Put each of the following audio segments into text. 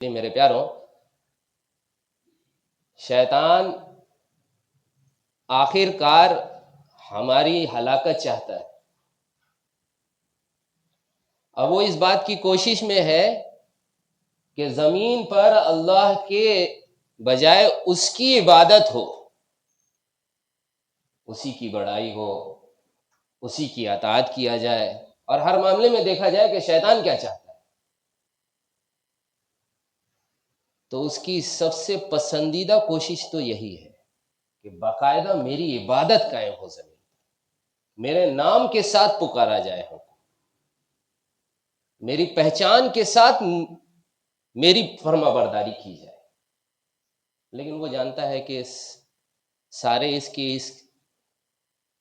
میرے پیاروں، شیطان آخر کار ہماری ہلاکت چاہتا ہے۔ اب وہ اس بات کی کوشش میں ہے کہ زمین پر اللہ کے بجائے اس کی عبادت ہو، اسی کی بڑائی ہو، اسی کی اطاعت کیا جائے، اور ہر معاملے میں دیکھا جائے کہ شیطان کیا چاہتا ہے۔ تو اس کی سب سے پسندیدہ کوشش تو یہی ہے کہ باقاعدہ میری عبادت قائم ہو، زمین میرے نام کے ساتھ پکارا جائے ہو، میری پہچان کے ساتھ میری فرما برداری کی جائے۔ لیکن وہ جانتا ہے کہ سارے اس کی اس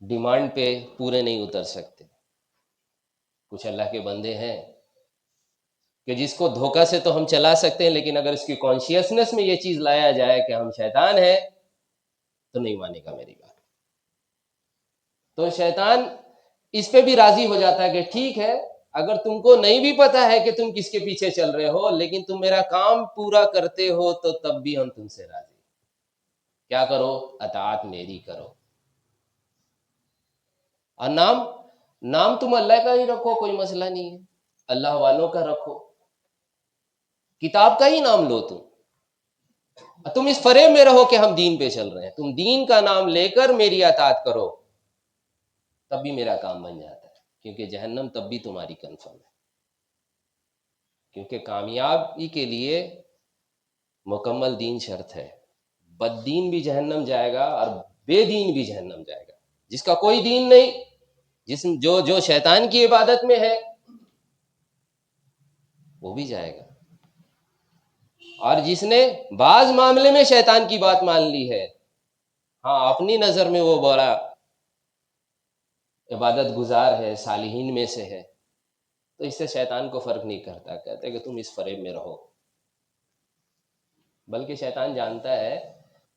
ڈیمانڈ پہ پورے نہیں اتر سکتے۔ کچھ اللہ کے بندے ہیں کہ جس کو دھوکہ سے تو ہم چلا سکتے ہیں، لیکن اگر اس کی کانشیسنس میں یہ چیز لایا جائے کہ ہم شیطان ہیں تو نہیں مانے گا میری بات۔ تو شیطان اس پہ بھی راضی ہو جاتا ہے کہ ٹھیک ہے، اگر تم کو نہیں بھی پتا ہے کہ تم کس کے پیچھے چل رہے ہو، لیکن تم میرا کام پورا کرتے ہو تو تب بھی ہم تم سے راضی۔ کیا کرو؟ اطاعت میری کرو۔ اور نام تم اللہ کا ہی رکھو، کوئی مسئلہ نہیں ہے، اللہ والوں کا رکھو، کتاب کا ہی نام لو۔ تم اس فریب میں رہو کہ ہم دین پہ چل رہے ہیں، تم دین کا نام لے کر میری اطاعت کرو، تب بھی میرا کام بن جاتا ہے، کیونکہ جہنم تب بھی تمہاری کنفرم ہے۔ کیونکہ کامیابی کے لیے مکمل دین شرط ہے۔ بد دین بھی جہنم جائے گا اور بے دین بھی جہنم جائے گا۔ جس کا کوئی دین نہیں، جو شیطان کی عبادت میں ہے، وہ بھی جائے گا۔ اور جس نے بعض معاملے میں شیطان کی بات مان لی ہے، ہاں اپنی نظر میں وہ بڑا عبادت گزار ہے، صالحین میں سے ہے، تو اس سے شیطان کو فرق نہیں کرتا، کہتے ہیں کہ تم اس فریب میں رہو۔ بلکہ شیطان جانتا ہے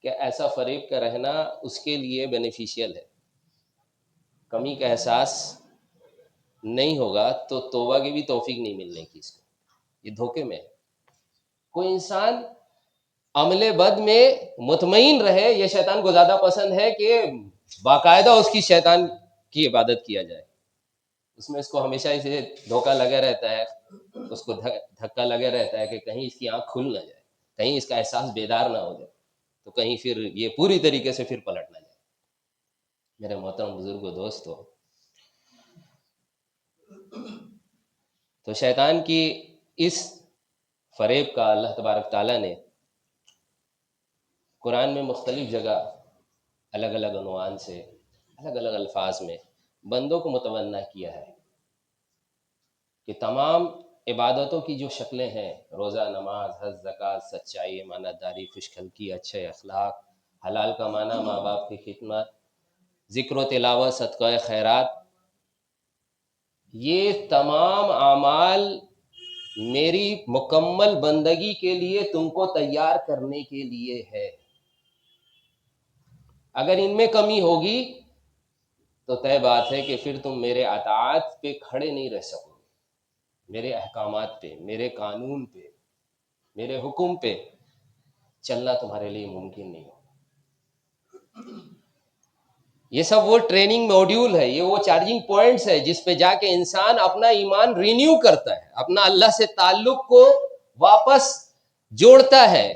کہ ایسا فریب کا رہنا اس کے لیے بینیفیشیل ہے۔ کمی کا احساس نہیں ہوگا تو توبہ کی بھی توفیق نہیں ملنے کی، اس کو یہ دھوکے میں ہے۔ کوئی انسان عمل بد میں مطمئن رہے، یہ شیطان کو زیادہ پسند ہے کہ باقاعدہ اس کی شیطان کی عبادت کیا جائے۔ اس میں اس کو ہمیشہ اسے دھوکہ لگا رہتا ہے، اس کو دھکا لگا رہتا ہے کہ کہیں اس کی آنکھ کھل نہ جائے، کہیں اس کا احساس بیدار نہ ہو جائے، تو کہیں پھر یہ پوری طریقے سے پھر پلٹ نہ جائے۔ میرے محترم بزرگوں، دوستو، تو شیطان کی اس فریب کا اللہ تبارک تعالیٰ نے قرآن میں مختلف جگہ الگ الگ عنوان سے، الگ الگ الفاظ میں بندوں کو متوجہ کیا ہے کہ تمام عبادتوں کی جو شکلیں ہیں، روزہ، نماز، حج، زکوٰۃ، سچائی، امانت داری، خوشخلقی، اچھے اخلاق، حلال کمانا، ماں باپ کی خدمت، ذکر و تلاوت، صدقہ خیرات، یہ تمام اعمال میری مکمل بندگی کے لیے تم کو تیار کرنے کے لیے ہے۔ اگر ان میں کمی ہوگی تو طے بات ہے کہ پھر تم میرے اطاعت پہ کھڑے نہیں رہ سکو گے، میرے احکامات پہ، میرے قانون پہ، میرے حکم پہ چلنا تمہارے لیے ممکن نہیں ہوگا۔ یہ سب وہ ٹریننگ موڈیول ہے، یہ وہ چارجنگ پوائنٹس ہے جس پہ جا کے انسان اپنا ایمان رینیو کرتا ہے، اپنا اللہ سے تعلق کو واپس جوڑتا ہے۔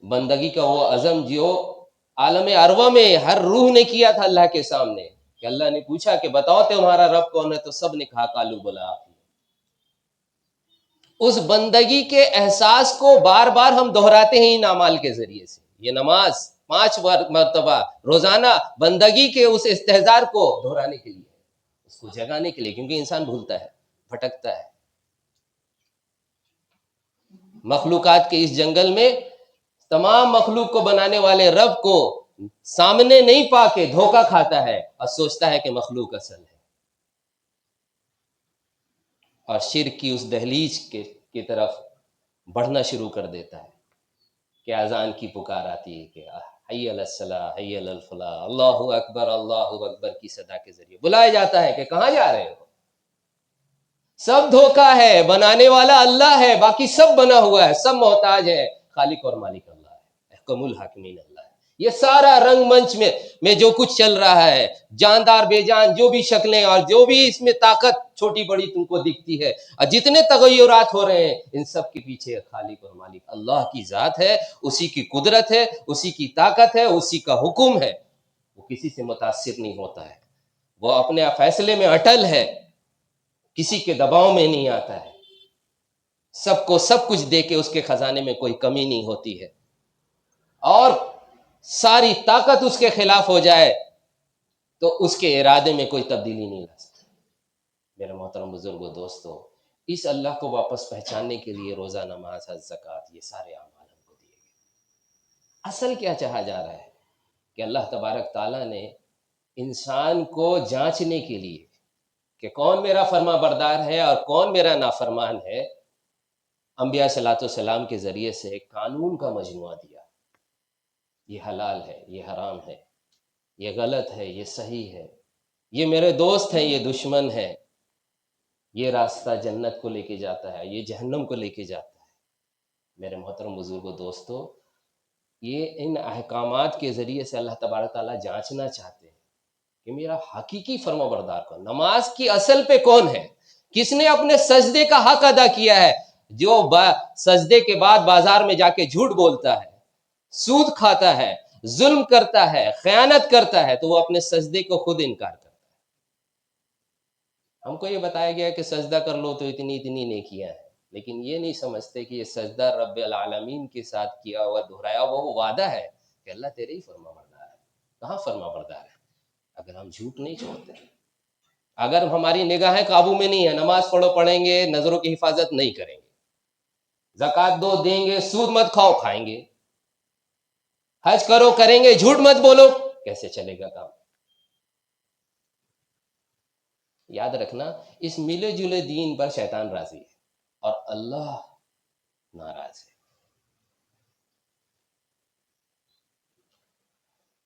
بندگی کا وہ عزم جو عالم ارواح میں ہر روح نے کیا تھا اللہ کے سامنے، کہ اللہ نے پوچھا کہ بتاؤ تمہارا رب کون ہے، تو سب نے کہا قالوا بلا۔ اس بندگی کے احساس کو بار بار ہم دہراتے ہیں ان اعمال کے ذریعے سے۔ یہ نماز 5 مرتبہ روزانہ بندگی کے اس استحضار کو دہرانے کے لیے، اس کو جگانے کے لیے، کیونکہ انسان بھولتا ہے، بھٹکتا ہے۔ مخلوقات کے اس جنگل میں تمام مخلوق کو بنانے والے رب کو سامنے نہیں پا کے دھوکہ کھاتا ہے اور سوچتا ہے کہ مخلوق اصل ہے، اور شرک کی اس دہلیز کی طرف بڑھنا شروع کر دیتا ہے کہ اذان کی پکار آتی ہے کہ حی علی الصلاۃ، حی علی الفلاح، اللہ اکبر کی صدا کے ذریعے بلایا جاتا ہے کہ کہاں جا رہے ہو؟ سب دھوکا ہے، بنانے والا اللہ ہے، باقی سب بنا ہوا ہے، سب محتاج ہے، خالق اور مالک اللہ ہے، احکم الحاکمین اللہ ہے۔ یہ سارا رنگ منچ میں جو کچھ چل رہا ہے، جاندار بے جان جو بھی شکلیں اور جو بھی اس میں طاقت چھوٹی بڑی تم کو دکھتی ہے، اور جتنے تغیرات ہو رہے ہیں، ان سب کے پیچھے خالق اور مالک اللہ کی ذات ہے، اسی کی قدرت ہے، اسی کی طاقت ہے، اسی کا حکم ہے۔ وہ کسی سے متاثر نہیں ہوتا ہے، وہ اپنے فیصلے میں اٹل ہے، کسی کے دباؤ میں نہیں آتا ہے، سب کو سب کچھ دے کے اس کے خزانے میں کوئی کمی نہیں ہوتی ہے، اور ساری طاقت اس کے خلاف ہو جائے تو اس کے ارادے میں کوئی تبدیلی نہیں لا سکتی۔ میرے محترم بزرگوں، دوستو، اس اللہ کو واپس پہچاننے کے لیے روزہ، نماز، حج، زکوٰۃ، یہ سارے اعمال ہم کو دیے گئے۔ اصل کیا چاہا جا رہا ہے کہ اللہ تبارک تعالیٰ نے انسان کو جانچنے کے لیے کہ کون میرا فرما بردار ہے اور کون میرا نافرمان ہے، انبیاء صلاۃ والسلام کے ذریعے سے ایک قانون کا مجموعہ دیا۔ یہ حلال ہے، یہ حرام ہے، یہ غلط ہے، یہ صحیح ہے، یہ میرے دوست ہیں، یہ دشمن ہے، یہ راستہ جنت کو لے کے جاتا ہے، یہ جہنم کو لے کے جاتا ہے۔ میرے محترم بزرگوں، دوستو، یہ ان احکامات کے ذریعے سے اللہ تبارک تعالیٰ جانچنا چاہتے ہیں کہ میرا حقیقی فرما بردار کون، نماز کی اصل پہ کون ہے، کس نے اپنے سجدے کا حق ادا کیا ہے۔ جو سجدے کے بعد بازار میں جا کے جھوٹ بولتا ہے، سود کھاتا ہے، ظلم کرتا ہے، خیانت کرتا ہے، تو وہ اپنے سجدے کو خود انکار کرتا ہے۔ ہم کو یہ بتایا گیا کہ سجدہ کر لو تو اتنی اتنی نیکیاں ہیں، لیکن یہ نہیں سمجھتے کہ یہ سجدہ رب العالمین کے ساتھ کیا ہوا دہرایا ہوا وہ وعدہ ہے کہ اللہ تیرے ہی فرما بردار ہے۔ کہاں فرما بردار ہے اگر ہم جھوٹ نہیں چھوڑتے، اگر ہماری نگاہیں قابو میں نہیں ہے، نماز پڑھیں گے، نظروں کی حفاظت نہیں کریں گے، زکوٰۃ دو دیں گے، سود مت کھاؤ کھائیں گے، حج کرو کریں گے، جھوٹ مت بولو، کیسے چلے گا کام؟ یاد رکھنا، اس ملے جلے دین پر شیطان راضی ہے اور اللہ ناراض ہے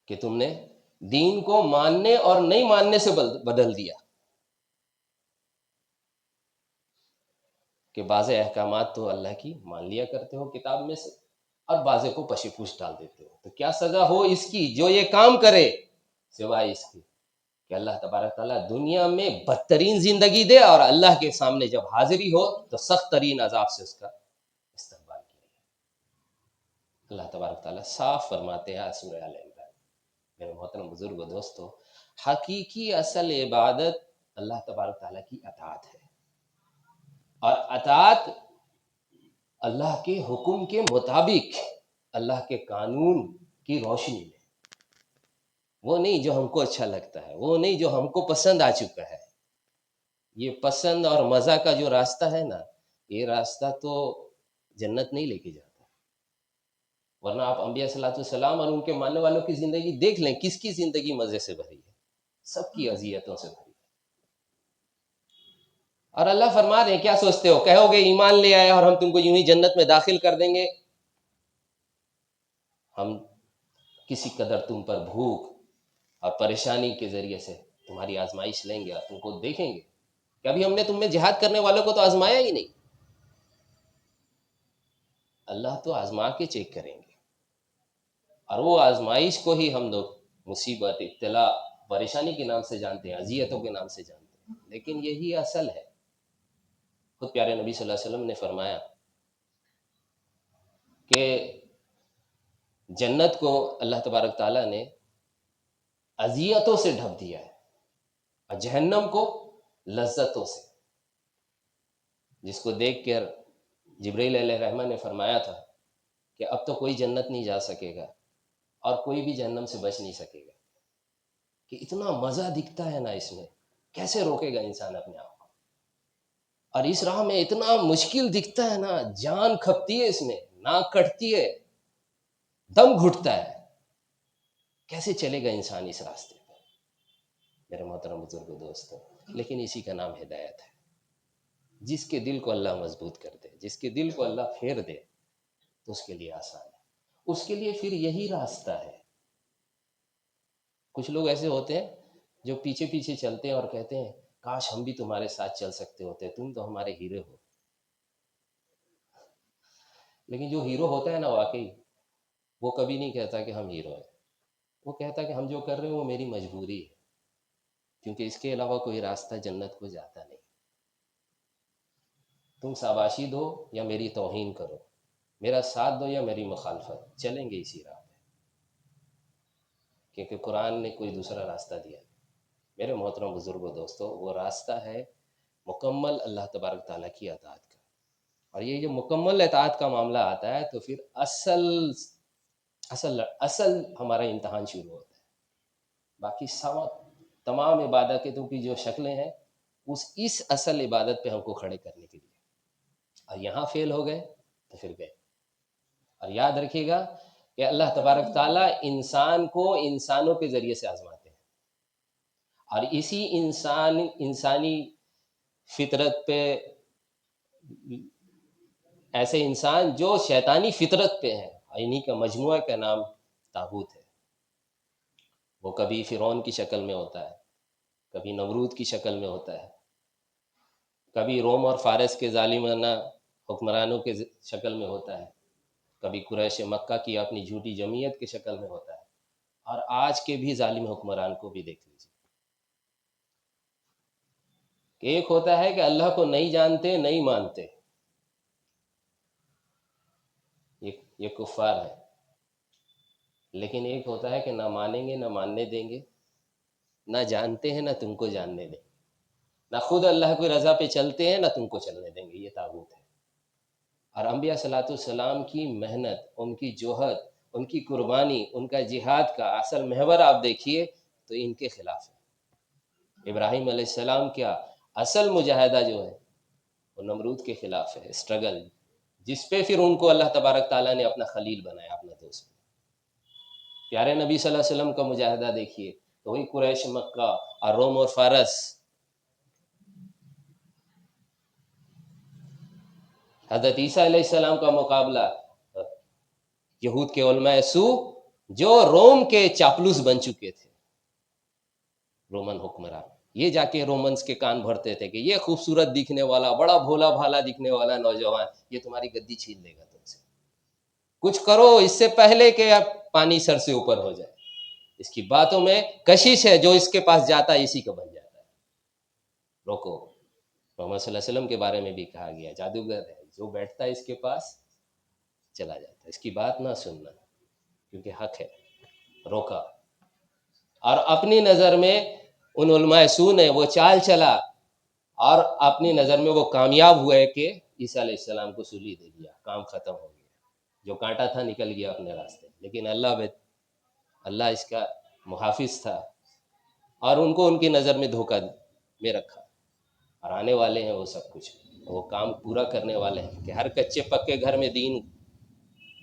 کہ تم نے دین کو ماننے اور نہیں ماننے سے بدل دیا، کہ بعض احکامات تو اللہ کی مان لیا کرتے ہو کتاب میں سے اور بعضے کو پشی پوچھ ڈال دیتے ہو، تو کیا سزا ہو اس کی جو یہ کام کرے، سوائے اس کی کہ اللہ تبارک تعالیٰ دنیا میں بدترین زندگی دے اور اللہ کے سامنے جب حاضری ہو تو سخت ترین عذاب سے اس کا استقبال کیا۔ اللہ تبارک تعالیٰ صاف فرماتے ہیں سورہ آل عمران۔ میرے محترم بزرگ و دوستو، حقیقی اصل عبادت اللہ تبارک تعالیٰ کی اطاعت ہے، اور اطاعت اللہ کے حکم کے مطابق، اللہ کے قانون کی روشنی میں، وہ نہیں جو ہم کو اچھا لگتا ہے، وہ نہیں جو ہم کو پسند آ چکا ہے۔ یہ پسند اور مزہ کا جو راستہ ہے نا، یہ راستہ تو جنت نہیں لے کے جاتا، ورنہ آپ انبیاء صلی اللہ علیہ وسلم اور ان کے ماننے والوں کی زندگی دیکھ لیں، کس کی زندگی مزے سے بھری ہے، سب کی اذیتوں سے بھری ہے۔ اور اللہ فرما رہے ہیں، کیا سوچتے ہو، کہو گے ایمان لے آئے اور ہم تم کو یوں ہی جنت میں داخل کر دیں گے؟ ہم کسی قدر تم پر بھوک اور پریشانی کے ذریعے سے تمہاری آزمائش لیں گے اور تم کو دیکھیں گے کہ ابھی ہم نے تم میں جہاد کرنے والوں کو تو آزمایا ہی نہیں۔ اللہ تو آزما کے چیک کریں گے، اور وہ آزمائش کو ہی ہم لوگ مصیبت، ابتلا، پریشانی کے نام سے جانتے ہیں، اذیتوں کے نام سے جانتے ہیں، لیکن یہی اصل ہے۔ خود پیارے نبی صلی اللہ علیہ وسلم نے فرمایا کہ جنت کو اللہ تبارک تعالیٰ نے اذیتوں سے ڈھک دیا ہے اور جہنم کو لذتوں سے، جس کو دیکھ کر جبرائیل علیہ الرحمہ نے فرمایا تھا کہ اب تو کوئی جنت نہیں جا سکے گا اور کوئی بھی جہنم سے بچ نہیں سکے گا، کہ اتنا مزہ دکھتا ہے نا اس میں، کیسے روکے گا انسان اپنے آپ کو؟ اور اس راہ میں اتنا مشکل دکھتا ہے نا، جان کھپتی ہے اس میں، ناک کٹتی ہے، دم گھٹتا ہے، کیسے چلے گا انسان اس راستے پہ؟ میرے محترم بزرگ دوستو، لیکن اسی کا نام ہدایت ہے۔ جس کے دل کو اللہ مضبوط کر دے، جس کے دل کو اللہ پھیر دے، تو اس کے لیے آسان ہے، اس کے لیے پھر یہی راستہ ہے۔ کچھ لوگ ایسے ہوتے ہیں جو پیچھے پیچھے چلتے ہیں اور کہتے ہیں کاش ہم بھی تمہارے ساتھ چل سکتے ہوتے، تم تو ہمارے ہیرو ہو. لیکن جو ہیرو ہوتا ہے نا واقعی، وہ کبھی نہیں کہتا کہ ہم ہیرو ہیں. وہ کہتا کہ ہم جو کر رہے ہیں وہ میری مجبوری ہے، کیونکہ اس کے علاوہ کوئی راستہ جنت کو جاتا نہیں. تم شاباشی دو یا میری توہین کرو، میرا ساتھ دو یا میری مخالفت، چلیں گے اسی راہ پہ، کیونکہ قرآن نے کوئی دوسرا راستہ دیا. میرے محترم بزرگ و دوستو، وہ راستہ ہے مکمل اللہ تبارک تعالیٰ کی اطاعت کا. اور یہ جو مکمل اطاعت کا معاملہ آتا ہے تو پھر اصل ہمارا امتحان شروع ہوتا ہے. باقی تمام عبادتوں کی جو شکلیں ہیں اس اصل عبادت پہ ہم کو کھڑے کرنے کے لیے، اور یہاں فیل ہو گئے تو پھر گئے. اور یاد رکھیے گا کہ اللہ تبارک تعالیٰ انسان کو انسانوں کے ذریعے سے آزماتے ہیں، اور اسی انسانی فطرت پہ، ایسے انسان جو شیطانی فطرت پہ ہیں، انہی کا مجموعہ کا نام طاغوت ہے. وہ کبھی فرعون کی شکل میں ہوتا ہے، کبھی نمرود کی شکل میں ہوتا ہے، کبھی روم اور فارس کے ظالمانہ حکمرانوں کے شکل میں ہوتا ہے، کبھی قریش مکہ کی اپنی جھوٹی جمعیت کی شکل میں ہوتا ہے، اور آج کے بھی ظالم حکمران کو بھی دیکھ لیجیے کہ ایک ہوتا ہے کہ اللہ کو نہیں جانتے نہیں مانتے، یہ کفار ہے. لیکن ایک ہوتا ہے کہ نہ مانیں گے نہ ماننے دیں گے، نہ جانتے ہیں نہ تم کو جاننے دیں گے، نہ خود اللہ کی رضا پہ چلتے ہیں نہ تم کو چلنے دیں گے. یہ طاغوت ہے. اور انبیاء صلاۃ السلام کی محنت، ان کی جوہد، ان کی قربانی، ان کا جہاد کا اصل محور آپ دیکھیے تو ان کے خلاف ہے. ابراہیم علیہ السلام کیا اصل مجاہدہ جو ہے وہ نمرود کے خلاف ہے، اسٹرگل، جس پہ پھر ان کو اللہ تبارک تعالیٰ نے اپنا خلیل بنایا، اپنا دوست. پیارے نبی صلی اللہ علیہ وسلم کا مجاہدہ دیکھیے تو وہی قریش مکہ اور روم اور فارس. حضرت عیسیٰ علیہ السلام کا مقابلہ یہود کے علماء سو جو روم کے چاپلوس بن چکے تھے، رومن حکمران. یہ جا کے رومنز کے کان بھرتے تھے کہ یہ خوبصورت دکھنے والا، بڑا بھولا بھالا دکھنے والا نوجوان یہ تمہاری گدی چھین لے گا تم سے، کچھ کرو اس سے پہلے کہ اب پانی سر سے اوپر ہو جائے. اس کی باتوں میں کشش ہے، جو اس کے پاس جاتا ہے اسی کا بن جاتا ہے. روکو. محمد صلی اللہ علیہ وسلم کے بارے میں بھی کہا گیا جادوگر ہے، جو بیٹھتا ہے اس کے پاس چلا جاتا ہے. اس کی بات نہ سننا کیونکہ حق ہے. روکا. اور اپنی نظر میں ان علماء سو نے وہ چال چلا، اور اپنی نظر میں وہ کامیاب ہوئے کہ عیسیٰ علیہ السلام کو سولی دے دیا، کام ختم ہو گیا، جو کانٹا تھا نکل گیا اپنے راستے. لیکن اللہ اس کا محافظ تھا، اور ان کو ان کی نظر میں دھوکہ میں رکھا. اور آنے والے ہیں وہ سب کچھ، وہ کام پورا کرنے والے ہیں کہ ہر کچے پکے گھر میں دین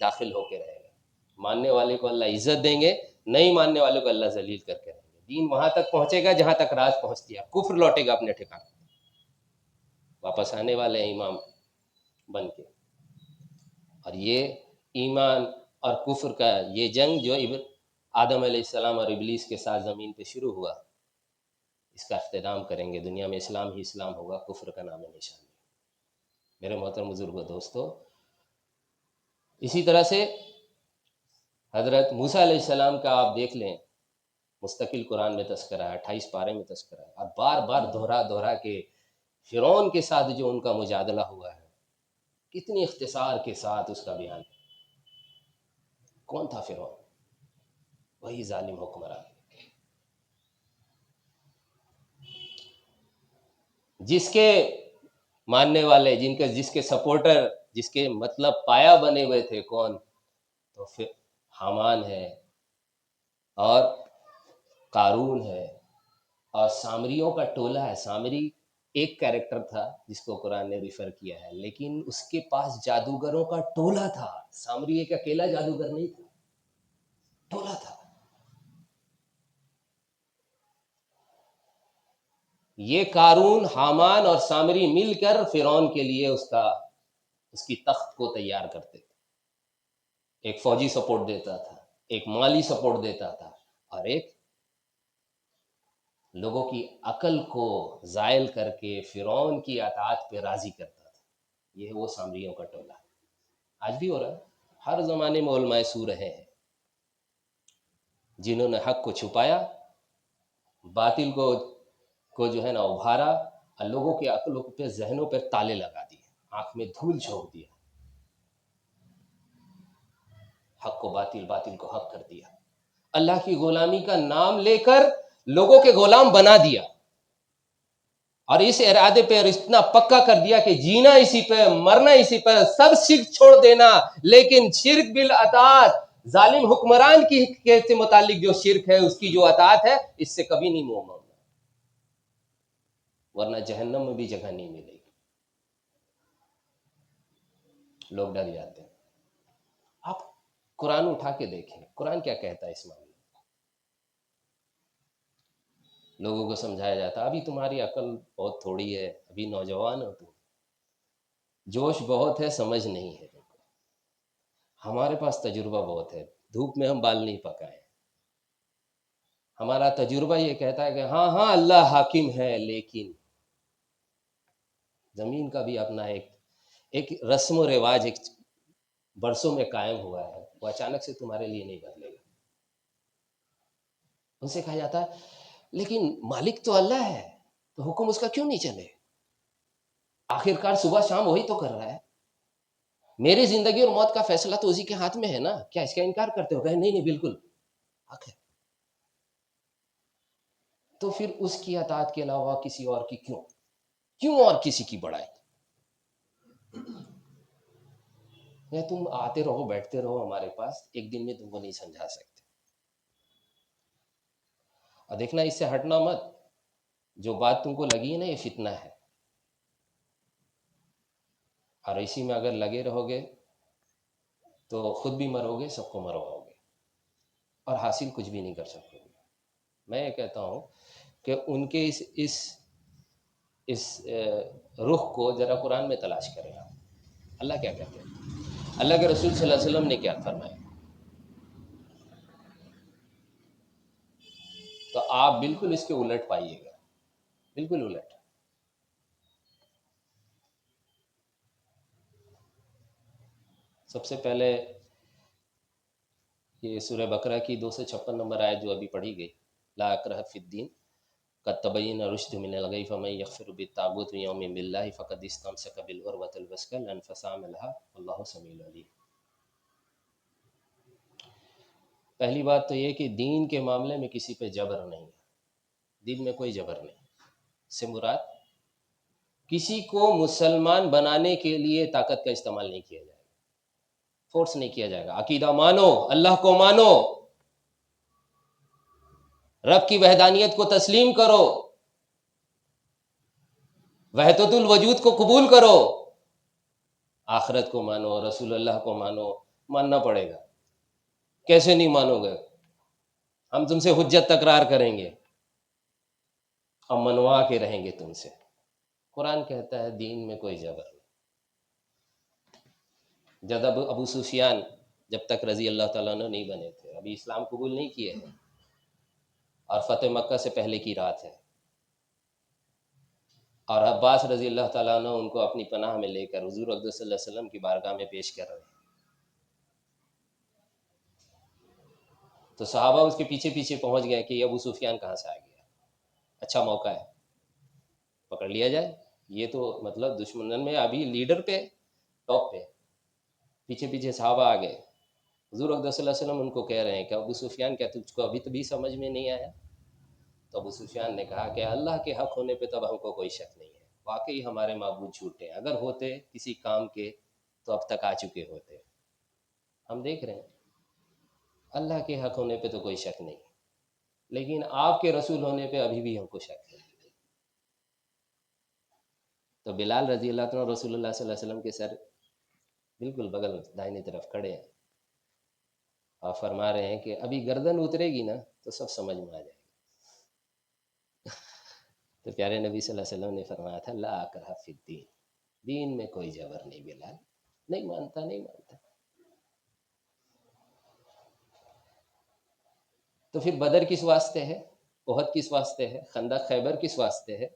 داخل ہو کے رہے گا. ماننے والے کو اللہ عزت دیں گے، نہیں ماننے والے کو اللہ ذلیل کر کے رہیں گے. دین وہاں تک پہنچے گا جہاں تک راز پہنچتی ہے، کفر لوٹے گا اپنے ٹھکانے. واپس آنے والے ہیں امام بن کے. اور یہ ایمان اور کفر کا یہ جنگ جو آدم علیہ السلام اور ابلیس کے ساتھ زمین پہ شروع ہوا، اس کا اختتام کریں گے. دنیا میں اسلام ہی اسلام ہوگا، کفر کا نام نشان نہیں. میرے محترم بزرگ و دوستو، اسی طرح سے حضرت موسیٰ علیہ السلام کا آپ دیکھ لیں، مستقل قرآن میں تذکرہ ہے، 28 پارے میں تذکرہ ہے، اور بار بار دہرا کے فرعون کے ساتھ جو ان کا مجادلہ ہوا ہے، کتنی اختصار کے ساتھ اس کا بیان. کون تھا فرعون؟ وہی ظالم حکمران جس کے ماننے والے، جس کے سپورٹر، جس کے مطلب پایا بنے ہوئے تھے. کون؟ تو پھر حامان ہے، اور قارون ہے، اور سامریوں کا ٹولہ ہے. سامری ایک کیریکٹر تھا جس کو قرآن نے ریفر کیا ہے، لیکن اس کے پاس جادوگروں کا ٹولہ تھا. سامری ایک اکیلا جادوگر نہیں تھا، ٹولہ تھا. یہ قارون، حامان اور سامری مل کر فرعون کے لیے اس کی تخت کو تیار کرتے تھے. ایک فوجی سپورٹ دیتا تھا، ایک مالی سپورٹ دیتا تھا، اور ایک لوگوں کی عقل کو زائل کر کے فرعون کی اطاعت پہ راضی کرتا تھا. یہ ہے وہ سامریوں کا ٹولہ. آج بھی ہو رہا ہے. ہر زمانے میں علماء سو رہے ہیں جنہوں نے حق کو چھپایا، باطل کو جو ہے نا ابھارا، اور لوگوں کی عقلوں پہ ذہنوں پہ تالے لگا دیے، آنکھ میں دھول جھونک دیا، حق کو باطل، باطل کو حق کر دیا، اللہ کی غلامی کا نام لے کر لوگوں کے غلام بنا دیا، اور اس ارادے پہ اتنا پکا کر دیا کہ جینا اسی پہ، مرنا اسی پہ، سب شرک چھوڑ دینا، لیکن شرک بالاطاعت، ظالم حکمران کی کے متعلق جو شرک ہے، اس کی جو اطاعت ہے، اس سے کبھی نہیں منہ موڑنا، ورنہ جہنم میں بھی جگہ نہیں ملے گی. لوگ ڈر جاتے ہیں. آپ قرآن اٹھا کے دیکھیں، قرآن کیا کہتا ہے اس معاملے میں. لوگوں کو سمجھایا جاتا ہے ابھی تمہاری عقل بہت تھوڑی ہے، ابھی نوجوان ہو تم، جوش بہت ہے، سمجھ نہیں ہے. ہمارے پاس تجربہ بہت ہے، دھوپ میں ہم بال نہیں پکائے. ہمارا تجربہ یہ کہتا ہے کہ ہاں ہاں اللہ حاکم ہے، لیکن زمین کا بھی اپنا ایک رسم و رواج ایک برسوں میں قائم ہوا ہے، وہ اچانک سے تمہارے لیے نہیں بدلے گا. ان سے کہا جاتا ہے لیکن مالک تو اللہ ہے، تو حکم اس کا کیوں نہیں چلے؟ آخرکار صبح شام وہی تو کر رہا ہے. میری زندگی اور موت کا فیصلہ تو اسی کے ہاتھ میں ہے نا، کیا اس کا انکار کرتے ہو؟ کہ نہیں نہیں بالکل حق ہے. تو پھر اس کی اطاعت کے علاوہ کسی اور کی کیوں اور کسی کی بڑھائی؟ یا تم آتے رہو بیٹھتے رہو ہمارے پاس، ایک دن میں تم کو نہیں سمجھا سکتے. اور دیکھنا اس سے ہٹنا مت، جو بات تم کو لگی ہے نا یہ فتنہ ہے، اور اسی میں اگر لگے رہو گے تو خود بھی مرو گے، سب کو مرواؤ گے، اور حاصل کچھ بھی نہیں کر سکو گے. میں یہ کہتا ہوں کہ ان کے اس رخ کو ذرا قرآن میں تلاش کریں آپ. اللہ کیا کہتے ہیں، اللہ کے رسول صلی اللہ علیہ وسلم نے کیا فرمایا، تو آپ بالکل اس کے الٹ پائیے گا، بالکل الٹ. سب سے پہلے یہ سورہ بقرہ کی 256 نمبر آیت جو ابھی پڑھی گئی، لا اکرہ فی الدین قد تبین الرشد من الغی فمن یکفر بالطاغوت یؤمن باللہ فقد استمسک بالعروۃ الوثقی لا انفصام لها واللہ سمیع علیم. پہلی بات تو یہ کہ دین کے معاملے میں کسی پہ جبر نہیں ہے، دین میں کوئی جبر نہیں. سے مراد کسی کو مسلمان بنانے کے لیے طاقت کا استعمال نہیں کیا جائے گا، فورس نہیں کیا جائے گا. عقیدہ مانو، اللہ کو مانو، رب کی وحدانیت کو تسلیم کرو، وحدت الوجود کو قبول کرو، آخرت کو مانو، رسول اللہ کو مانو. ماننا پڑے گا. کیسے نہیں مانو گے؟ ہم تم سے حجت تکرار کریں گے اور منوا کے رہیں گے تم سے. قرآن کہتا ہے دین میں کوئی جبر نہیں. جب ابو سفیان جب تک رضی اللہ تعالیٰ عنہ نہیں بنے تھے، ابھی اسلام قبول نہیں کیے ہیں، اور فتح مکہ سے پہلے کی رات ہے، اور عباس رضی اللہ تعالیٰ عنہ ان کو اپنی پناہ میں لے کر حضور اقدس صلی اللہ علیہ وسلم کی بارگاہ میں پیش کر رہے ہیں. تو صحابہ اس کے پیچھے پیچھے پہنچ گئے کہ یہ ابو سفیان کہاں سے آ گیا، اچھا موقع ہے پکڑ لیا جائے. یہ تو مطلب دشمنن میں ابھی لیڈر پہ، ٹاپ پہ. پیچھے پیچھے صحابہ آ گئے. حضور اقدس صلی اللہ علیہ وسلم ان کو کہہ رہے ہیں کہ ابو سفیان کیا تجھ کو ابھی بھی سمجھ میں نہیں آیا؟ تو ابو سفیان نے کہا کہ اللہ کے حق ہونے پہ تب ہم کو کوئی شک نہیں ہے، واقعی ہمارے معبود جھوٹے ہیں، اگر ہوتے کسی کام کے تو اب تک آ چکے ہوتے. ہم دیکھ رہے ہیں اللہ کے حق ہونے پہ تو کوئی شک نہیں، لیکن آپ کے رسول ہونے پہ ابھی بھی ہم کو شک ہے. تو بلال رضی اللہ عنہ رسول اللہ صلی اللہ علیہ وسلم کے سر بالکل بغل دائنی طرف کھڑے ہیں، اور فرما رہے ہیں کہ ابھی گردن اترے گی نا تو سب سمجھ میں آ جائے گی. تو پیارے نبی صلی اللہ علیہ وسلم نے فرمایا تھا لا اکرہ فی الدین، دین میں کوئی جبر نہیں. بلال نہیں مانتا نہیں مانتا. تو پھر بدر کس واسطے ہے؟ احد کس واسطے ہے؟ خندق خیبر کس واسطے ہے؟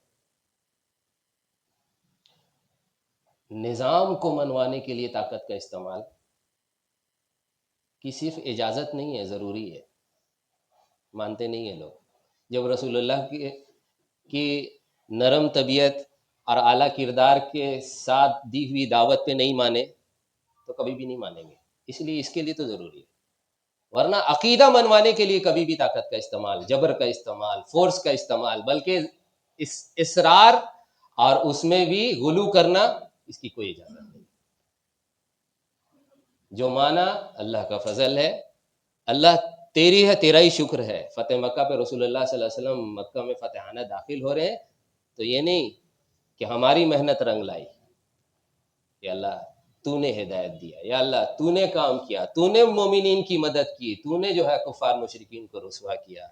نظام کو منوانے کے لیے طاقت کا استعمال کی صرف اجازت نہیں ہے، ضروری ہے، مانتے نہیں ہیں لوگ۔ جب رسول اللہ کی نرم طبیعت اور اعلیٰ کردار کے ساتھ دی ہوئی دعوت پہ نہیں مانے تو کبھی بھی نہیں مانیں گے، اس لیے اس کے لیے تو ضروری ہے۔ ورنہ عقیدہ منوانے کے لیے کبھی بھی طاقت کا استعمال، جبر کا استعمال، فورس کا استعمال، بلکہ اصرار اور اس میں بھی غلو کرنا، اس کی کوئی اجازت نہیں۔ جو مانا اللہ کا فضل ہے، اللہ تیری ہے، تیرا ہی شکر ہے۔ فتح مکہ پہ رسول اللہ صلی اللہ علیہ وسلم مکہ میں فتحانہ داخل ہو رہے ہیں تو یہ نہیں کہ ہماری محنت رنگ لائی، یا اللہ تو نے ہدایت دیا، یا اللہ تو نے کام کیا، تو نے مومنین کی مدد کی، تو نے جو ہے کفار مشرکین کو رسوا کیا،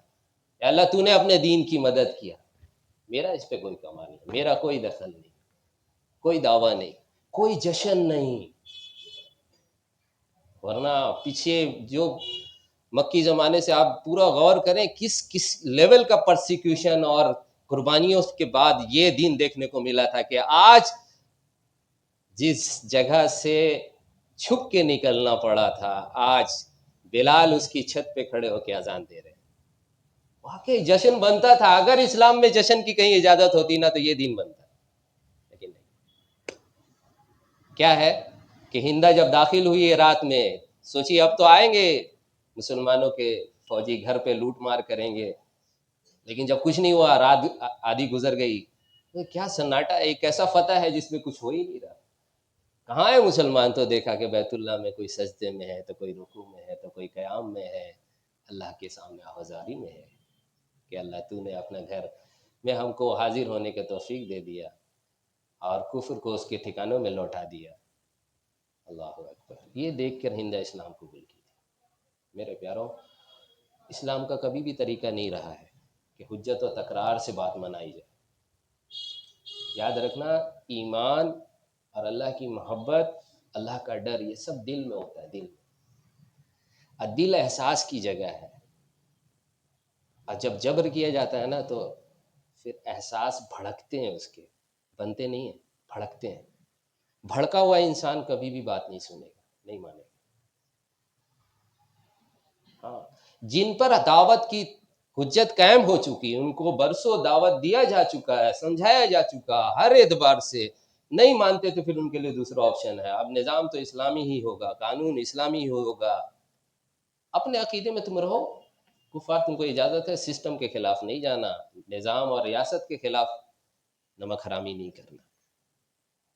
یا اللہ تو نے اپنے دین کی مدد کیا، میرا اس پہ کوئی کمال نہیں، میرا کوئی دخل نہیں، کوئی دعویٰ نہیں، کوئی جشن نہیں۔ ورنہ پیچھے جو مکی زمانے سے آپ پورا غور کریں کس کس لیول کا پرسیکیوشن اور قربانیوں کے بعد یہ دین دیکھنے کو ملا تھا کہ آج جس جگہ سے چھپ کے نکلنا پڑا تھا، آج بلال اس کی چھت پہ کھڑے ہو کے اذان دے رہے ہیں۔ واقعی جشن بنتا تھا، اگر اسلام میں جشن کی کہیں اجازت ہوتی نا تو یہ دین بنتا، لیکن نہیں۔ کیا ہے کہ ہندہ جب داخل ہوئی ہے رات میں، سوچی اب تو آئیں گے مسلمانوں کے فوجی، گھر پہ لوٹ مار کریں گے، لیکن جب کچھ نہیں ہوا، رات آدھی گزر گئی، تو کیا سناٹا، ایک ایسا فتح ہے جس میں کچھ ہو ہی نہیں رہا۔ کہاں ہے مسلمان؟ تو دیکھا کہ بیت اللہ میں کوئی سجدے میں ہے، تو کوئی رکوع میں ہے، تو کوئی قیام میں ہے، اللہ کے سامنے آوازاری میں ہے کہ اللہ تو نے اپنے گھر میں ہم کو حاضر ہونے کے توفیق دے دیا اور کفر کو اس کے ٹھکانوں میں لوٹا دیا۔ اللہ اکبر۔ یہ دیکھ کر ہندہ اسلام قبول کی تھی۔ میرے پیاروں، اسلام کا کبھی بھی طریقہ نہیں رہا ہے کہ حجت و تکرار سے بات منائی جائے۔ یاد رکھنا، ایمان اور اللہ کی محبت، اللہ کا ڈر، یہ سب دل میں ہوتا ہے، دل میں۔ اور دل احساس کی جگہ ہے، اور جب جبر کیا جاتا ہے نا تو پھر احساس بھڑکتے ہیں، اس کے بنتے نہیں ہیں، بھڑکتے ہیں۔ بھڑکا ہوا انسان کبھی بھی بات نہیں سنے گا، نہیں مانے گا۔ ہاں، جن پر دعوت کی حجت قائم ہو چکی ہے، ان کو برسوں دعوت دیا جا چکا ہے، سمجھایا جا چکا ہر اعتبار سے، نہیں مانتے تو پھر ان کے لیے دوسرا آپشن ہے، اب نظام تو اسلامی ہی ہوگا، قانون اسلامی ہی ہوگا۔ اپنے عقیدے میں تم رہو، کفار تم کو اجازت ہے سسٹم کے خلاف نہیں جانا، نظام اور ریاست کے خلاف نمک حرامی نہیں کرنا،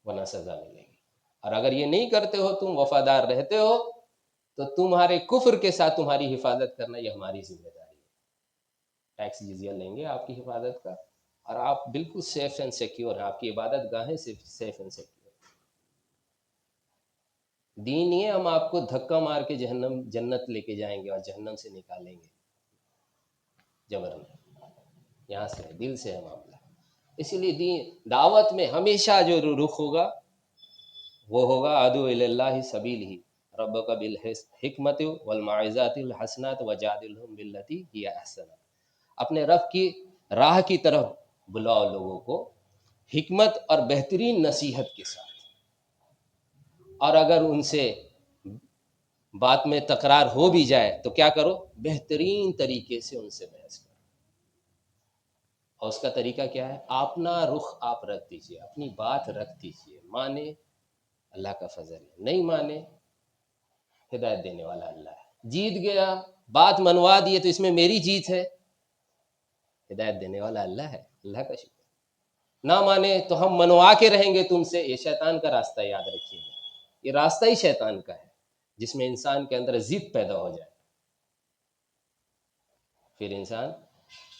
ورنہ سزا ملے گی۔ اور اگر یہ نہیں کرتے ہو، تم وفادار رہتے ہو، تو تمہارے کفر کے ساتھ تمہاری حفاظت کرنا یہ ہماری ذمہ داری ہے۔ ٹیکس جزیہ لیں گے آپ کی حفاظت کا، اور آپ بالکل سیف اینڈ سیکیور ہیں، آپ کی عبادت گاہیں سیف اینڈ سیکیور۔ دین یہ ہم آپ کو دھکا مار کے جنت لے کے جائیں گے اور جہنم سے نکالیں گے، جبر نہیں، یہاں سے دل سے ہے معاملہ۔ اسی لیے دین دعوت میں ہمیشہ جو رخ ہوگا وہ ہوگا ادعو الی اللہ سبیل ہی ربک بالحکمت والموعظۃ الحسنۃ وجادلہم باللتی ہی احسن۔ اپنے رب کی راہ کی طرف بلاؤ لوگوں کو حکمت اور بہترین نصیحت کے ساتھ، اور اگر ان سے بات میں تکرار ہو بھی جائے تو کیا کرو؟ بہترین طریقے سے ان سے بحث کرو۔ اور اس کا طریقہ کیا ہے؟ اپنا رخ آپ رکھ دیجئے، اپنی بات رکھ دیجئے، مانے اللہ کا فضل ہے، نہیں مانے ہدایت دینے والا اللہ ہے۔ جیت گیا، بات منوا دیے تو اس میں میری جیت ہے، ہدایت دینے والا اللہ ہے، اللہ کا شکر۔ نہ مانے تو ہم منوا کے رہیں گے تم سے، یہ شیطان کا راستہ، یاد رکھیے گا، یہ راستہ ہی شیطان کا ہے، جس میں انسان کے اندر ضد پیدا ہو جائے، پھر انسان